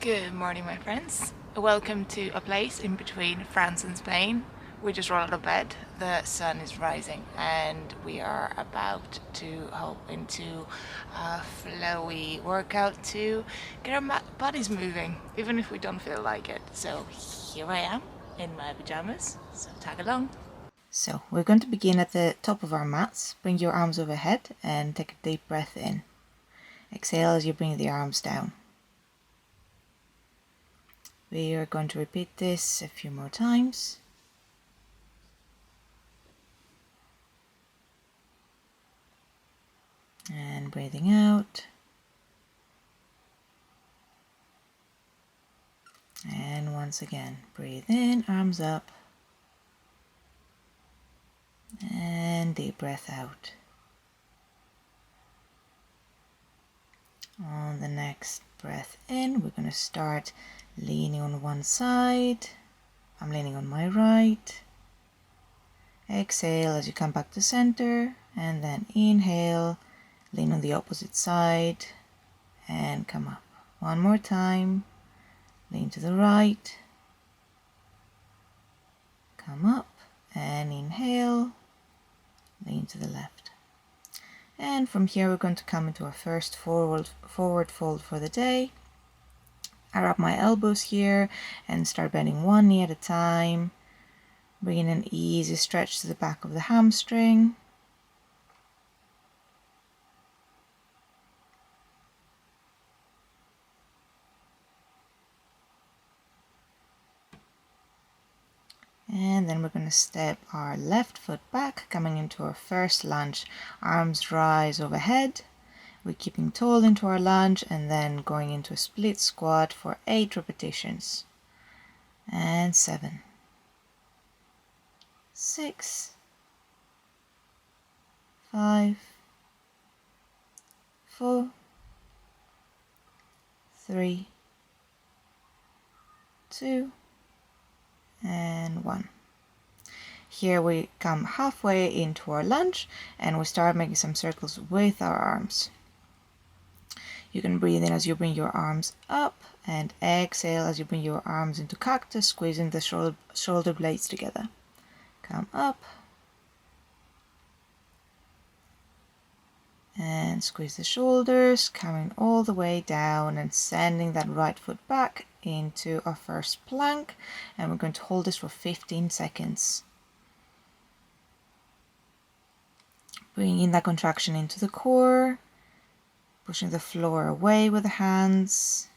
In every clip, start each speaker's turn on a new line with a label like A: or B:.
A: Good morning, my friends. Welcome to a place in between France and Spain. We just rolled out of bed, the sun is rising, and we are about to hop into a flowy workout to get our bodies moving, even if we don't feel like it. So here I am in my pajamas, so tag along.
B: So we're going to begin at the top of our mats. Bring your arms overhead and take a deep breath in. Exhale as you bring the arms down. We are going to repeat this a few more times. And breathing out. And once again, breathe in, arms up. And deep breath out. On the next breath in, we're going to start leaning on one side. I'm leaning on my right. Exhale as you come back to center, and then inhale, lean on the opposite side, and come up. One more time, lean to the right, come up, and inhale, lean to the left. And from here we're going to come into our first forward fold for the day. I wrap my elbows here and start bending one knee at a time, bringing an easy stretch to the back of the hamstring. And then we're going to step our left foot back, coming into our first lunge. Arms rise overhead. We're keeping tall into our lunge and then going into a split squat for 8 repetitions. And 7, 6, 5, 4, 3, 2, and 1. Here we come halfway into our lunge and we start making some circles with our arms. You can breathe in as you bring your arms up and exhale as you bring your arms into cactus, squeezing the shoulder blades together. Come up and squeeze the shoulders, coming all the way down and sending that right foot back into our first plank, and we're going to hold this for 15 seconds. Bringing that contraction into the core, pushing the floor away with the hands,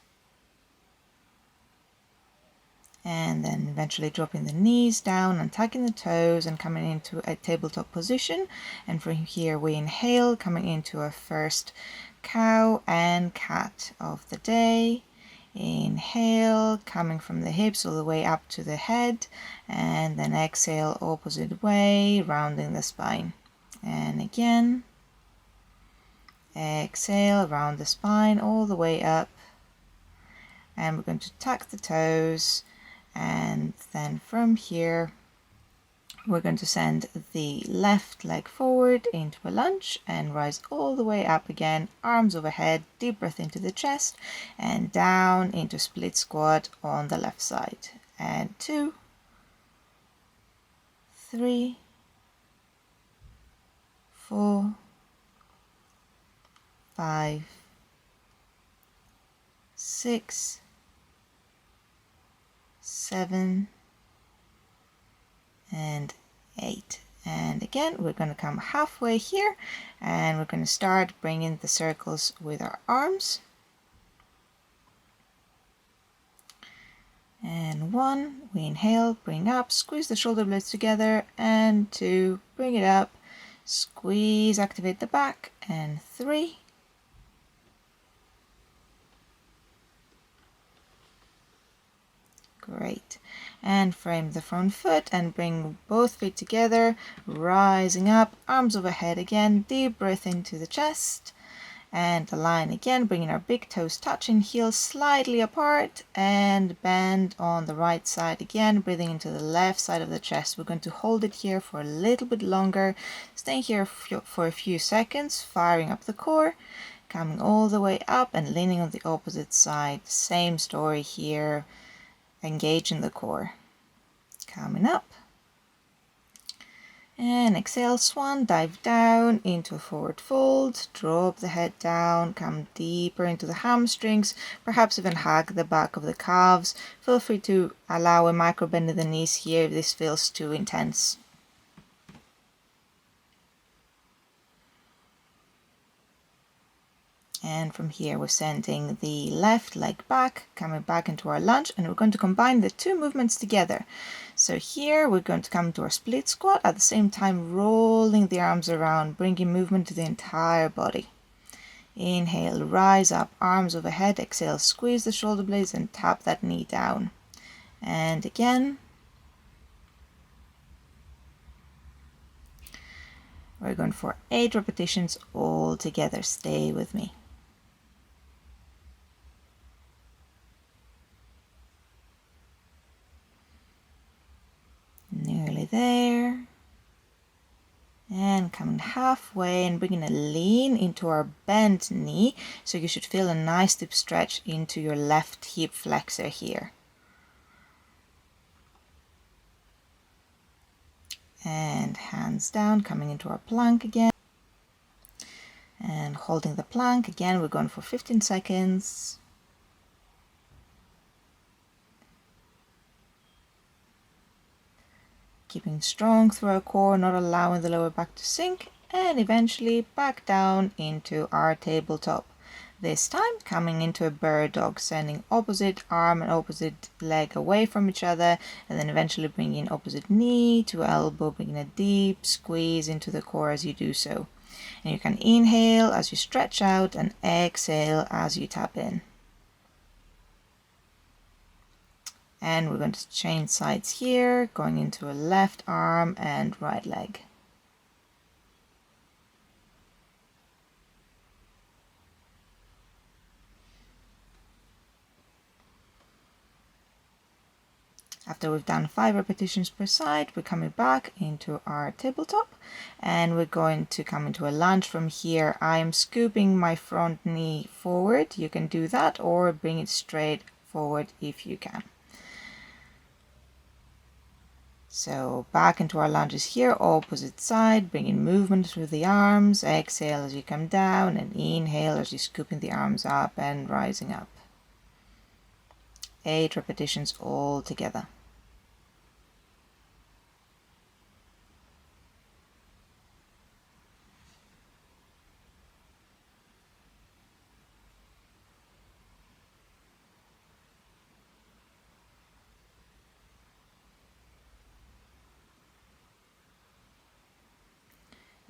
B: and then eventually dropping the knees down and tucking the toes and coming into a tabletop position. And from here we inhale, coming into our first cow and cat of the day. Inhale, coming from the hips all the way up to the head, and then exhale opposite way, rounding the spine. And again, exhale, round the spine all the way up, and we're going to tuck the toes, and then from here we're going to send the left leg forward into a lunge and rise all the way up again, arms overhead, deep breath into the chest, and down into split squat on the left side. And 2, 3, 4, 5, 6, 7, and 8. And again, we're going to come halfway here and we're going to start bringing the circles with our arms. And 1, we inhale, bring up, squeeze the shoulder blades together, and 2, bring it up, squeeze, activate the back, and 3, great. And frame the front foot and bring both feet together, rising up, arms overhead again, deep breath into the chest, and align again, bringing our big toes touching, heels slightly apart, and bend on the right side again, breathing into the left side of the chest. We're going to hold it here for a little bit longer, staying here for a few seconds, firing up the core, coming all the way up and leaning on the opposite side. Same story here, engaging the core. Coming up. And exhale, swan, dive down into a forward fold, drop the head down, come deeper into the hamstrings, perhaps even hug the back of the calves. Feel free to allow a micro bend in the knees here if this feels too intense. And from here we're sending the left leg back, coming back into our lunge, and we're going to combine the two movements together. So here we're going to come to our split squat, at the same time rolling the arms around, bringing movement to the entire body. Inhale, rise up, arms overhead. Exhale, squeeze the shoulder blades and tap that knee down. And again. We're going for 8 repetitions all together. Stay with me. Nearly there. And coming halfway and bringing a lean into our bent knee. So you should feel a nice deep stretch into your left hip flexor here. And hands down, coming into our plank again. And holding the plank again, we're going for 15 seconds. Keeping strong through our core, not allowing the lower back to sink, and eventually back down into our tabletop. This time coming into a bird dog, sending opposite arm and opposite leg away from each other, and then eventually bringing opposite knee to elbow, bringing a deep squeeze into the core as you do so. And you can inhale as you stretch out and exhale as you tap in. And we're going to change sides here, going into a left arm and right leg. After we've done 5 repetitions per side, we're coming back into our tabletop and we're going to come into a lunge from here. I'm scooping my front knee forward. You can do that or bring it straight forward if you can. So back into our lunges here, opposite side, bringing movement through the arms. Exhale as you come down and inhale as you're scooping the arms up and rising up. 8 repetitions all together.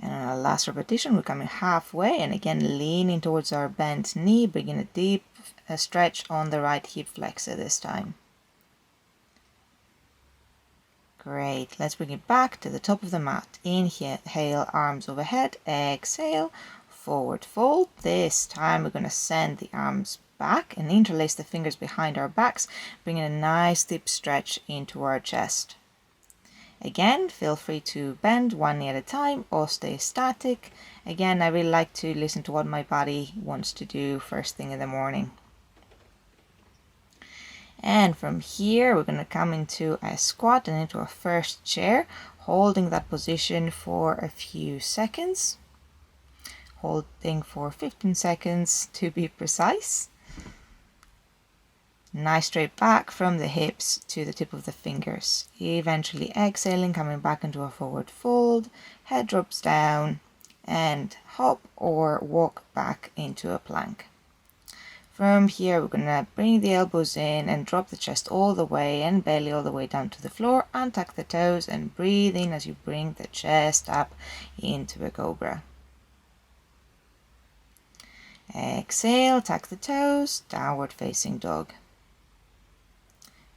B: And on our last repetition, we're coming halfway and again leaning towards our bent knee, bringing a deep stretch on the right hip flexor this time. Great, let's bring it back to the top of the mat. Inhale, arms overhead. Exhale, forward fold. This time we're going to send the arms back and interlace the fingers behind our backs, bringing a nice deep stretch into our chest. Again, feel free to bend one knee at a time or stay static. Again, I really like to listen to what my body wants to do first thing in the morning. And from here, we're going to come into a squat and into a first chair, holding that position for a few seconds. Holding for 15 seconds to be precise. Nice straight back from the hips to the tip of the fingers. Eventually exhaling, coming back into a forward fold, head drops down, and hop or walk back into a plank. From here, we're going to bring the elbows in and drop the chest all the way and belly all the way down to the floor. Untuck the toes and breathe in as you bring the chest up into a cobra. Exhale, tuck the toes, downward facing dog.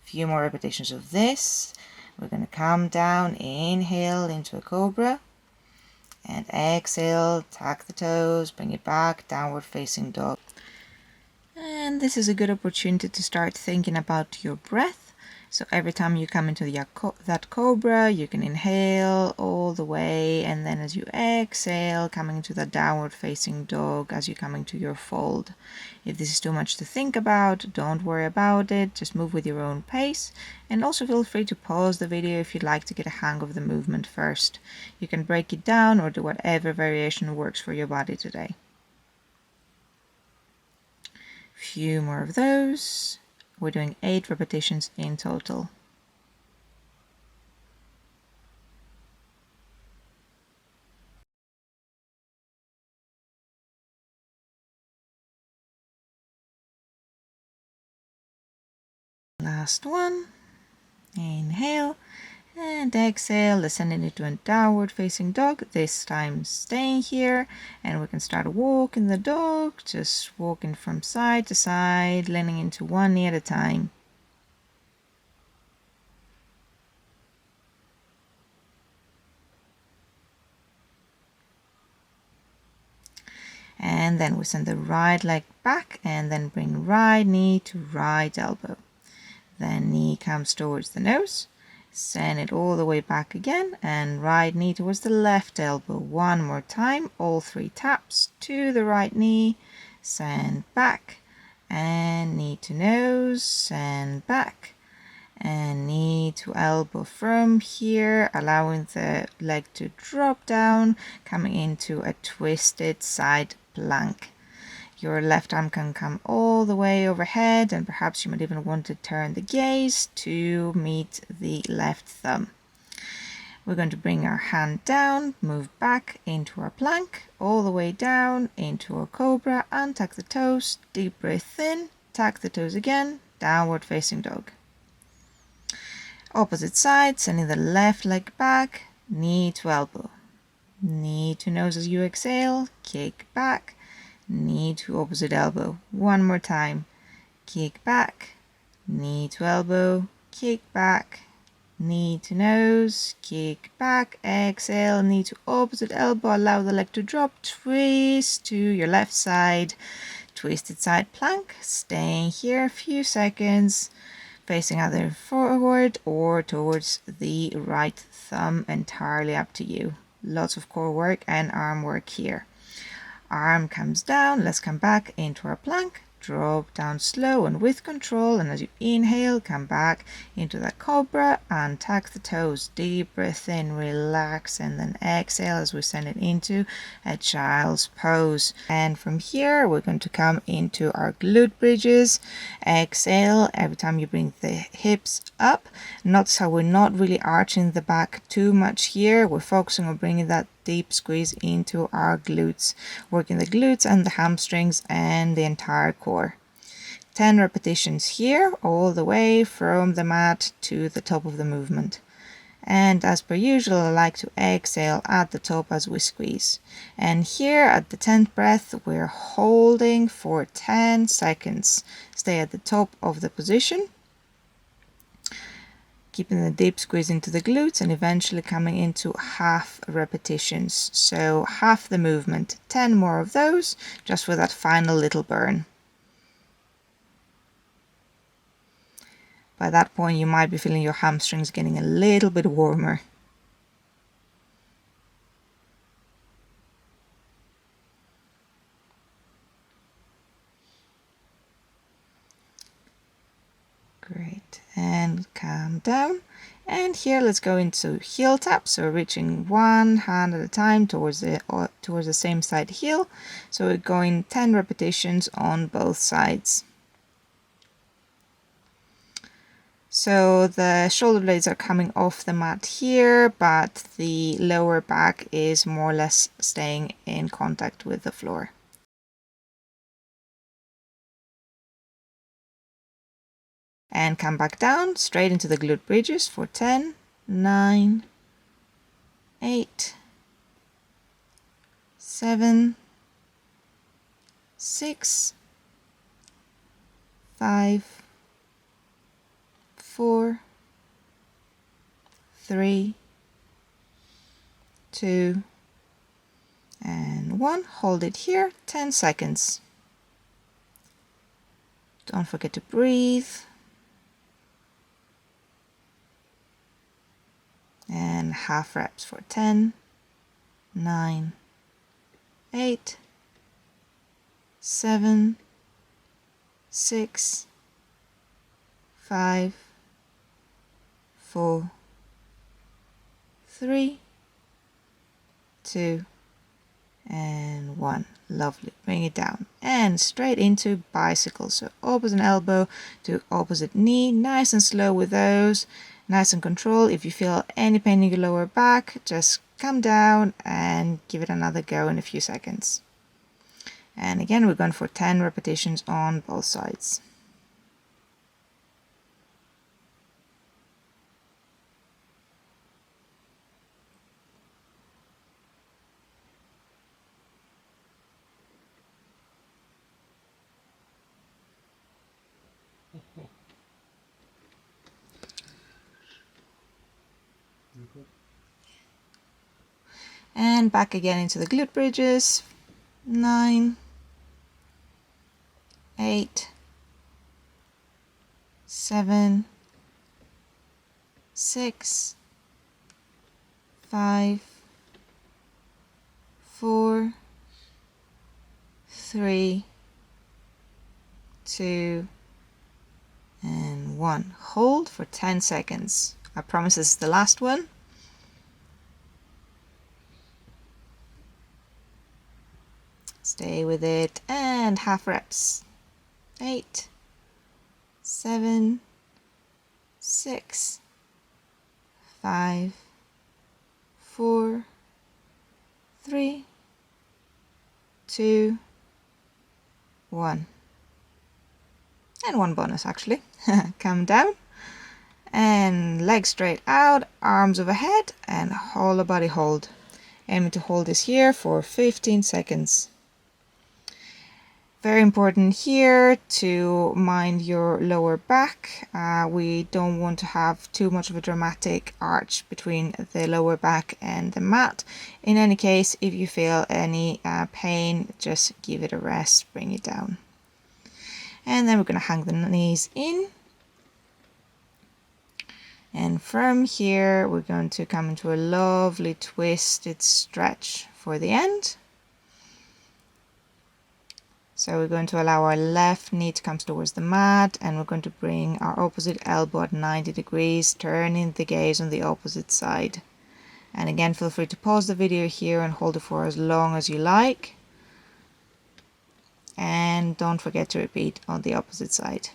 B: Few more repetitions of this. We're going to come down, inhale into a cobra, and exhale, tuck the toes, bring it back, downward facing dog. And this is a good opportunity to start thinking about your breath So every time you come into that cobra, you can inhale all the way, and then as you exhale, coming into the downward facing dog as you come into your fold. If this is too much to think about, don't worry about it, just move with your own pace, and also feel free to pause the video if you'd like to get a hang of the movement first. You can break it down or do whatever variation works for your body today. Few more of those. We're doing 8 repetitions in total. Last one. Inhale and exhale, descending into a downward facing dog, this time staying here, and we can start walking the dog, just walking from side to side, leaning into one knee at a time. And then we send the right leg back and then bring right knee to right elbow. Then knee comes towards the nose, send it all the way back again, and right knee towards the left elbow. One more time, all 3 taps to the right knee, send back, and knee to nose, send back, and knee to elbow from here, allowing the leg to drop down, coming into a twisted side plank. Your left arm can come all the way overhead, and perhaps you might even want to turn the gaze to meet the left thumb. We're going to bring our hand down, move back into our plank, all the way down into our cobra, and tuck the toes, deep breath in, tuck the toes again, downward facing dog. Opposite side, sending the left leg back, knee to elbow. Knee to nose as you exhale, kick back, knee to opposite elbow. One more time. Kick back, knee to elbow, kick back, knee to nose, kick back, exhale, knee to opposite elbow, allow the leg to drop, twist to your left side, twisted side plank, staying here a few seconds, facing either forward or towards the right thumb, entirely up to you. Lots of core work and arm work here. Arm comes down, let's come back into our plank, drop down slow and with control, and as you inhale, come back into that cobra and tuck the toes, deep breath in, relax, and then exhale as we send it into a child's pose. And from here, we're going to come into our glute bridges. Exhale every time you bring the hips up. Notice how we're not really arching the back too much here. We're focusing on bringing that deep squeeze into our glutes, working the glutes and the hamstrings and the entire core. 10 repetitions here, all the way from the mat to the top of the movement. And as per usual, I like to exhale at the top as we squeeze. And here at the 10th breath, we're holding for 10 seconds. Stay at the top of the position, keeping the deep squeeze into the glutes and eventually coming into half repetitions. So half the movement, 10 more of those, just for that final little burn. By that point, you might be feeling your hamstrings getting a little bit warmer. Great, and calm down. And here let's go into heel tap, so reaching one hand at a time towards the same side heel. So we're going 10 repetitions on both sides. So the shoulder blades are coming off the mat here, but the lower back is more or less staying in contact with the floor. And come back down, straight into the glute bridges for 10, 9, 8, 7, 6, 5, 4, 3, 2, and 1. Hold it here, 10 seconds. Don't forget to breathe. and half reps for 10, 9, 8, 7, 6, 5, 4, 3, 2, and 1. Lovely. Bring it down and straight into bicycle. So opposite elbow to opposite knee. Nice and slow with those. Nice and control. If you feel any pain in your lower back, just come down and give it another go in a few seconds. And again, we're going for 10 repetitions on both sides. And back again into the glute bridges. 9, 8, 7, 6, 5, 4, 3, 2, and 1. Hold for 10 seconds. I promise this is the last one. Stay with it, and half reps. 8, 7, 6, 5, 4, 3, 2, 1. And one bonus actually. Come down and legs straight out, arms overhead, and whole body hold. Aiming to hold this here for 15 seconds. Very important here to mind your lower back. We don't want to have too much of a dramatic arch between the lower back and the mat. In any case, if you feel any pain, just give it a rest, bring it down. And then we're going to hang the knees in. And from here, we're going to come into a lovely twisted stretch for the end. So we're going to allow our left knee to come towards the mat, and we're going to bring our opposite elbow at 90 degrees, turning the gaze on the opposite side. And again, feel free to pause the video here and hold it for as long as you like. And don't forget to repeat on the opposite side.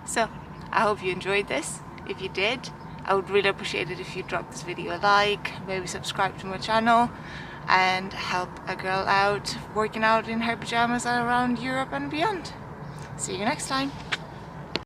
A: So I hope you enjoyed this. If you did, I would really appreciate it if you drop this video a like, maybe subscribe to my channel, and help a girl out working out in her pajamas around Europe and beyond. See you next time.